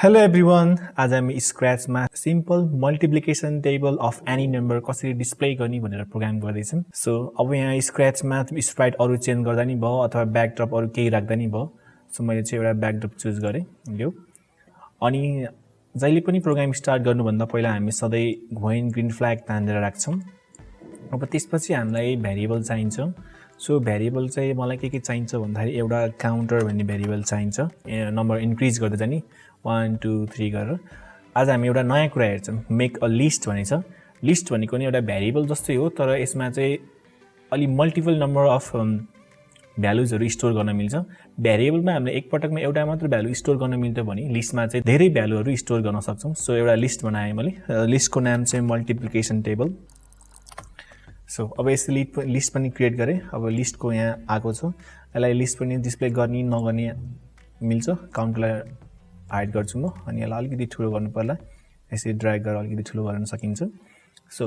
Hello everyone, आज हामी स्क्रैचमा simple multiplication table of any number कसरी डिस्प्ले गर्ने भनेर प्रोग्राम गर्दैछौँ। सो अब यहाँ स्क्रैचमा स्प्राइट अरु चेन्ज गर्दा नि भयो अथवा ब्याकड्रप अरु केही राख्दा नि भयो। सो मैले चाहिँ एउटा ब्याकड्रप चुज गरे यो। अनि जहिले पनि प्रोग्राम स्टार्ट गर्नुभन्दा पहिला हामी सधैँ व्हाइन ग्रीन फ्ल्याग तानेर राख्छौँ। अब त्यसपछि हामीलाई भेरिएबल चाहिन्छ। सो भेरिएबल चाहिँ मलाई के चाहिन्छ भन्दाखेरि एउटा काउन्टर भन्ने भेरिएबल चाहिन्छ। नम्बर इन्क्रिज गर्दै जाने 1 2 3 गरेर। आज हामी एउटा नयाँ कुरा हेर्छौँ, मेक अ लिस्ट भनेको छ। लिस्ट भनेको नि एउटा भेरिएबल जस्तै हो, तर यसमा चाहिँ अलि मल्टिपल नम्बर अफ भ्यालुजहरू स्टोर गर्न मिल्छ। भेरिएबलमा हामीले एक पटकमा एउटा मात्र भ्यालु स्टोर गर्न मिल्थ्यो भने लिस्टमा चाहिँ धेरै भ्यालुहरू स्टोर गर्न सक्छौँ। सो एउटा लिस्ट बनाएँ मैले। लिस्टको नाम चाहिँ मल्टिप्लिकेसन टेबल। सो अब यसले लिस्ट पनि क्रिएट गरेँ। अब लिस्टको यहाँ आएको छ, यसलाई लिस्ट पनि डिस्प्ले गर्ने नगर्ने मिल्छ। काउन्टरलाई हाइड गर्छु म, अनि यसलाई अलिकति ठुलो गर्नु पर्ला। यसरी ड्र्याग गरेर अलिकति ठुलो गर्न सकिन्छ। सो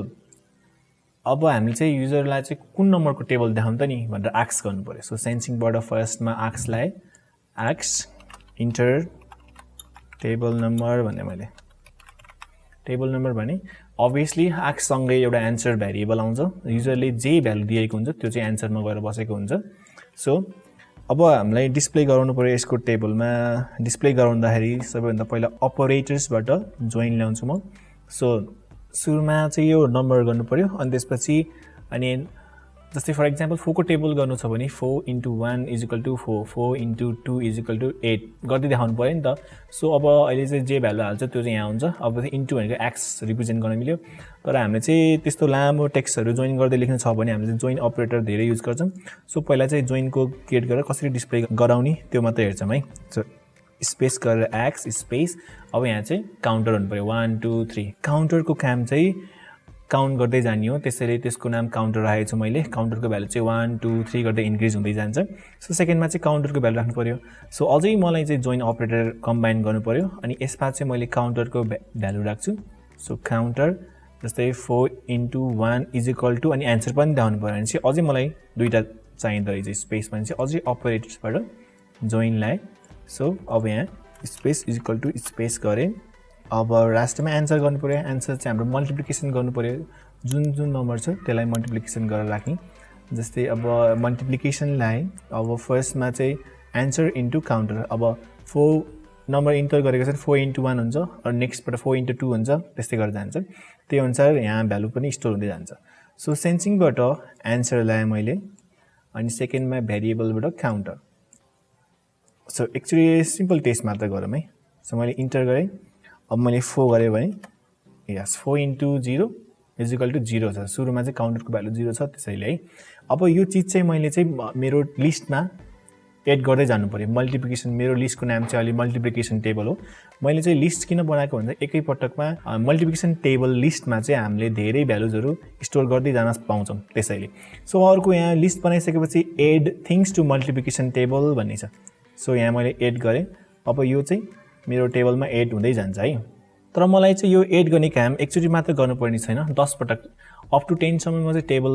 अब हामी चाहिँ युजरलाई चाहिँ कुन नम्बरको टेबल देखाउँ त नि भनेर आस्क गर्नु पर्यो। सो सेन्सिङबाट फर्स्टमा आस्कलाई इन्टर टेबल नम्बर भने मैले टेबल नम्बर भने अभियसली आस्कसँगै एउटा एन्सर भेरिएबल आउँछ। युजरले जे भ्यालु दिएको हुन्छ त्यो चाहिँ एन्सरमा गएर बसेको हुन्छ। सो अब हामीलाई डिस्प्ले गराउनु पर्यो यसको टेबलमा। डिस्प्ले गराउँदाखेरि सबैभन्दा पहिला अपरेटर्सबाट जोइन ल्याउँछु म। सो सुरुमा चाहिँ यो नम्बर गर्नु पर्यो, अनि त्यसपछि अनि जस्तै फर एक्जाम्पल 4 को टेबल गर्नु छ भने 4 × 1 = 4, 4 × 2 = 8 गर्दै देखाउनु पर्यो नि त। सो अब अहिले चाहिँ जे भ्यालु हाल्छ त्यो चाहिँ यहाँ हुन्छ। अब इन्टु भनेको एक्स रिप्रेजेन्ट गर्न मिल्यो। तर हामीले चाहिँ त्यस्तो लामो टेक्स्टहरू जोइन गर्दै लेख्नु छ भने हामीले चाहिँ जोइन अपरेटर धेरै युज गर्छौँ। सो पहिला चाहिँ जोइनको क्रिएट गरेर कसरी डिस्प्ले गराउने त्यो मात्रै हेर्छौँ है। सो स्पेस गरेर एक्स स्पेस। अब यहाँ चाहिँ काउन्टर हुनु पर्यो 1 2 3। काउन्टरको काम चाहिँ काउन्ट गर्दै जाने हो, त्यसैले त्यसको नाम काउन्टर राखेको छु मैले। काउन्टरको भ्यालु चाहिँ 1 2 3 गर्दै इन्क्रिज हुँदै जान्छ। सो सेकेन्डमा चाहिँ काउन्टरको भ्यालु राख्नु पर्यो। सो अझै मलाई चाहिँ जोइन अपरेटर कम्बाइन गर्नु पर्यो, अनि यसमा चाहिँ मैले काउन्टरको भ्यालु राख्छु। सो काउन्टर जस्तै 4 × 1 = अनि एन्सर पनि देखाउनु पर्यो भने चाहिँ अझै मलाई दुईवटा चाहिँदो रहेछ स्पेस भने चाहिँ अझै अपरेटर्सबाट जोइन लाएँ। सो अब यहाँ स्पेस = स्पेस गरेँ। अब लास्टमा एन्सर गर्नु पर्यो। एन्सर चाहिँ हाम्रो मल्टिप्लिकेसन गर्नु पर्यो, जुन जुन नम्बर छ त्यसलाई मल्टिप्लिकेसन गरेर राख्ने। जस्तै अब मल्टिप्लिकेसनलाई अब फर्स्टमा चाहिँ एन्सर इन्टु काउन्टर। अब 4 नम्बर इन्टर गरेको छ 4 × 1 हुन्छ, अनि नेक्स्टबाट 4 × 2 हुन्छ, त्यस्तै गरेर जान्छ। त्यही अनुसार यहाँ भ्यालु पनि स्टोर हुँदै जान्छ। सो सेन्सिङबाट एन्सर ल्याएँ मैले, अनि सेकेन्डमा भेरिएबलबाट counter. So actually simple test मात्र गरौँ है। सो मैले इन्टर गरेँ। अब मैले 4 गरेँ भने यस 4 × 0 = 0 छ। सुरुमा चाहिँ काउन्टरको भ्यालु 0 छ, त्यसैले है। अब यो चिज चाहिँ मैले चाहिँ मेरो लिस्टमा एड गर्दै जानु पर्यो। मल्टिप्लिकेसन मेरो लिस्टको नाम चाहिँ अलि मल्टिप्लिकेसन टेबल हो। मैले चाहिँ लिस्ट किन बनाएको भन्दा एकै पटकमा मल्टिप्लिकेसन टेबल लिस्टमा चाहिँ हामीले धेरै भ्यालुजहरू स्टोर गर्दै जान पाउँछौँ, त्यसैले। सो अर्को यहाँ लिस्ट बनाइसकेपछि add things to multiplication table भन्ने छ। सो यहाँ मैले एड गरेँ। अब यो चाहिँ मेरो टेबलमा एड हुँदै जान्छ है। तर मलाई चाहिँ यो एड गर्ने काम एकचोटि मात्र गर्नुपर्ने छैन, 10 पटक अप टु 10 सम्म म चाहिँ टेबल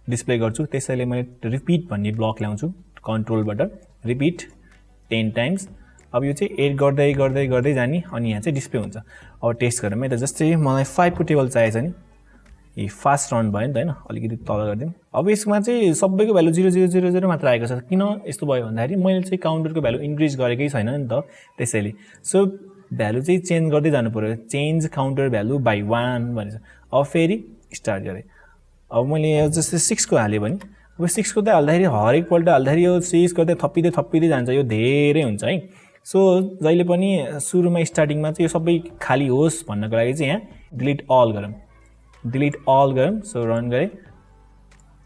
डिस्प्ले गर्छु। त्यसैले मैले रिपिट भन्ने ब्लक ल्याउँछु कन्ट्रोलबाट, रिपिट 10 टाइम्स। अब यो चाहिँ एड गर्दै गर्दै गर्दै जाने, अनि यहाँ चाहिँ डिस्प्ले हुन्छ। अब टेस्ट गरौँ है त। जस्तै मलाई 5 को टेबल चाहिएको छ नि, यी फास्ट रन भयो नि त होइन, अलिकति तल गरिदिउँ। अब यसमा चाहिँ सबैको भ्यालु 0 0 0 0 मात्र आएको छ। किन यस्तो भयो भन्दाखेरि मैले चाहिँ काउन्टरको भ्यालु इन्क्रिज गरेकै छैन नि त, त्यसैले। सो भ्यालु चाहिँ चेन्ज गर्दै जानु पर्यो। चेन्ज काउन्टर भ्यालु बाई 1 भनेछ। अब फेरि स्टार्ट गरेँ। अब मैले जस्तै 6 को हालेँ भने अब 6 को त हाल्दाखेरि हरेकपल्ट हाल्दाखेरि यो 6 गर्दै थपिँदै जान्छ, यो धेरै हुन्छ है। सो जहिले पनि सुरुमा स्टार्टिङमा चाहिँ यो सबै खाली होस् भन्नको लागि चाहिँ यहाँ डिलिट अल गरौँ, डिलिट अल गरौँ। सो रन गरेँ।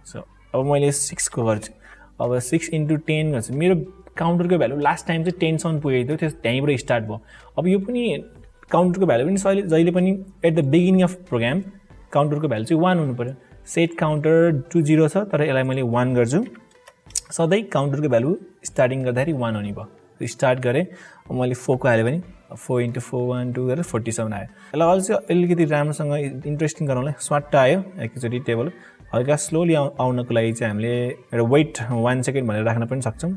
सो अब मैले 6 को गर्छु। अब 6 × 10 गर्छु। मेरो काउन्टरको भ्यालु लास्ट टाइम चाहिँ 10 सम्म पुगेको थियो, त्यहीँबाट स्टार्ट भयो। अब यो पनि काउन्टरको भ्यालु पनि जहिले पनि at the beginning of program काउन्टरको भ्यालु चाहिँ 1 हुनु पर्यो। सेट काउन्टर टु 0 छ, तर यसलाई मैले 1 गर्छु। सधैँ काउन्टरको भ्यालु स्टार्टिङ गर्दाखेरि 1 हुने भयो। स्टार्ट गरेँ। अब मैले 4 को हालेँ भने 4 × 4 1 2 गरेर 47 आयो। यसलाई अझै अलिकति राम्रोसँग इन्ट्रेस्टिङ गराउनलाई स्वाट आयो एकैचोटि टेबल। हल्का स्लोली आउनको लागि चाहिँ हामीले एउटा वेट 1 सेकेन्ड भनेर राख्न पनि सक्छौँ।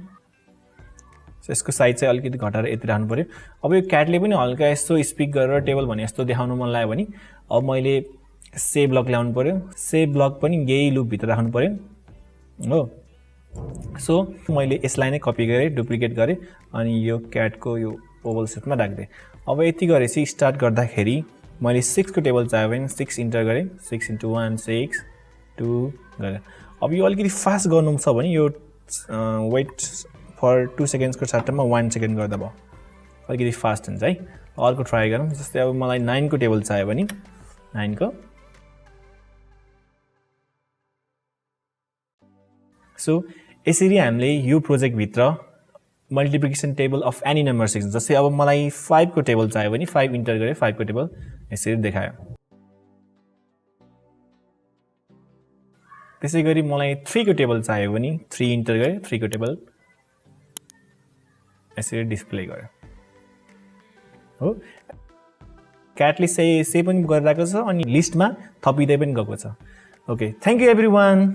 यसको साइज चाहिँ अलिकति घटाएर यति राख्नु पर्यो अब यो क्याटले पनि हल्का यस्तो स्पिक गरेर टेबल भने यस्तो देखाउन मन लाग्यो भने अब मैले से ब्लक ल्याउनु पर्यो से ब्लक पनि यही लुप भित्र राख्नु पर्यो हो सो मैले यसलाई नै कपी गरेँ डुप्लिकेट गरेँ अनि यो क्याटको यो ओभल सेपमा राख्दै अब यति गरेपछि स्टार्ट गर्दाखेरि मैले 6 को टेबल चाहियो भने 6 इन्टर गरेँ 6 * 1 6 2 गरेँ अब यो अलिकति फास्ट गर्नु छ भने यो वेट फर 2 सेकेन्ड्सको सट्टामा 1 सेकेन्ड गर्दा भयो अलिकति फास्ट हुन्छ है अर्को ट्राई गरौँ जस्तै अब मलाई 9 को टेबल चाहियो भने 9 को सो यसरी हामीले यो प्रोजेक्ट भित्र multiplication table of any number six जस्तै अब मलाई 5 को टेबल चाहियो भने 5 इन्टर गरेँ 5 को टेबल यसरी देखायो त्यसै गरी मलाई 3 को टेबल चाहियो भने 3 इन्टर गरेँ 3 को टेबल यसरी डिस्प्ले गर्यो हो क्याटले से पनि गरिरहेको छ अनि लिस्टमा थपिँदै पनि गएको छ ओके थ्यांक यू एभ्रीवन